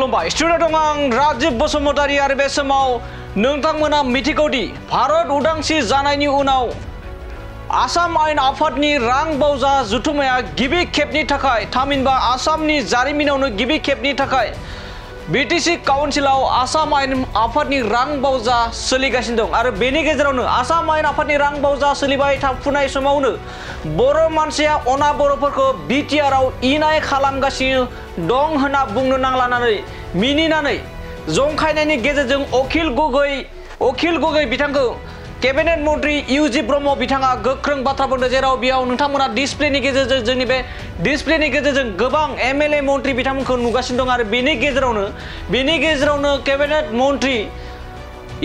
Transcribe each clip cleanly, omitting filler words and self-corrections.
खुलुमबाय स्टुडिअ दं आं राजिब बसुमतारी आरो बे समाव नोंथांमोना मिथिगौदि भारत उदांस्रि जानायनि उनाव आसाम आयेन आफादनि रां बावजा जुथुमाया गिबि खेबनि थाखाय थामहिनबा आसामनि जारिमिनावनो गिबि खेबनि थाखाय बीटीसी काउन्सिलाव आसाम आयेन आफादनि रां बावजा सोलिगासिनो दं आरो बेनि गेजेरावनो आसाम आयेन आफादनि रां बावजा सोलिबाय थाफुनाय समावनो बर' मानसिया अना बर'फोरखौ बिटिआरआव इनाय खालामगासिनो दं होनना बुंनो नांलानानै मिनिनानै जंखायनायनि गेजेरजों अखिल गगৈ बिथांखौ कैबिनेट मंत्री इउजि ब्रह्म बिथाङा गोख्रों बाथ्रा बुंदों जेराव बेयाव नोंथांमोना डिसप्लेनि गेजेरजों जोंनि बे डिसप्लेनि गेजेरजों गोबां एमएलए मंत्री बिथांमोनखौ नुगासिनो दं आरो बेनि गेजेरावनो कैबिनेट मंत्री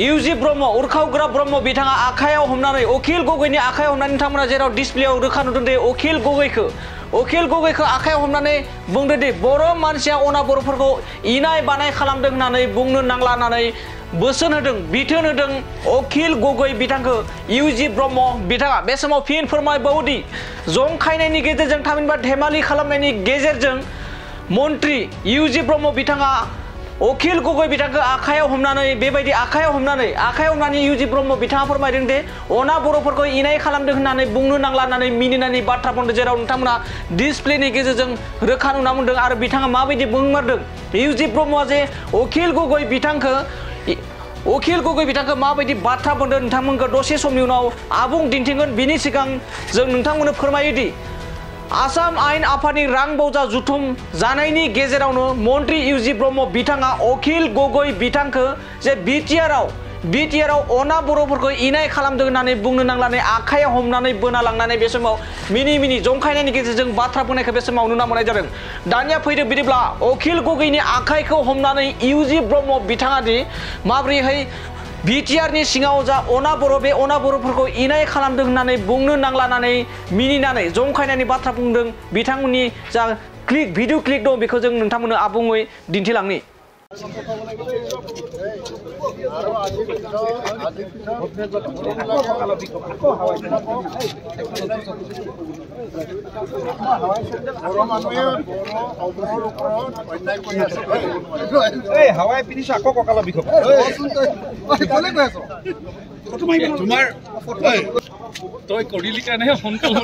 इउजि ब्रह्म उरखावग्रा ब्रह्म बिथाङा आखायाव हमनानै अखिल गगैनि आखायाव हमनानै नोंथांमोना जेराव डिसप्लेयाव रोखा नुदों दे अखिल गगैखौ आखायाव हमनानै बुंदों दि बर' मानसिया अना बर'फोरखौ इनाय बानाय खालामदों होननानै बुंनो नांला होननानै बोसोन होदों बिथोन होदों अखिल गगै बिथांखौ इउजि ब्रह्म बिथाङा बे समाव फिन फोरमायबावोदि जंखायनायनि गेजेरजों थामहिनबा धेमालि खालामनायनि गेजेरजों मन्त्री इउजि ब्रह्म बिथाङा अखिल गगै बिथांखौ आखायाव हमनानै बेबायदि आखायाव हमनानै इउजि ब्रह्म बिथाङा फोरमायदों दे अना बर'फोरखौ इनाय खालामदों होननानै बुंनो नांला होननानै मिनिनानै बाथ्रा बुंदों जेराव नोंथांमोना डिसप्लेनि गेजेरजों रोखा नुना मोनदों आरो बिथाङा माबायदि बुंमारदों इउजि ब्रह्मआ जे अखिल गगै बिथांखौ माबायदि बाथ्रा बुंदों नोंथांमोनखौ दसे समनि उनाव आबुं दिन्थिगोन बिनि सिगां जों नोंथांमोननो फोरमायोदि आसाम आयेन आफादनि रां बावजा जुथुम जानायनि गेजेरावनो मन्त्री इउजि ब्रह्म बिथाङा अखिल गगै बिथांखौ जे बिटिआरआव अना बर'फोरखौ इनाय खालामदों होननानै बुंनो नांलानै आखायाव हमनानै बोना लांनानै बे समाव मिनि जंखायनायनि गेजेरजों बाथ्रा बुंनायखौ बे समाव नुना मोननाय जादों। दानिया फैदो बिदिब्ला अखिल गगैनि आखाइखौ हमनानै इउजि ब्रह्म बिथाङा दि माब्रैहाय बिटिआरनि सिङाव जा अना बर'फोरखौ इनाय खालामदों होननानै बुंनो नांलानानै मिनिनानै जंखायनायनि बाथ्रा बुंदों बिथांमोननि जा भिडिअ क्लिप दं बेखौ जों नोंथांमोननो आबुङै दिन्थिलांनि। তই কৰিলি কাৰণেহে সোনকালে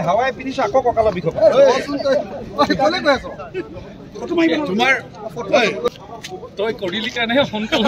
হাৱাই পিন্ধিছো আকৌ কঁকালৰ বিষ তোমাৰ তই কৰিলি কাৰণেহে সোনকালে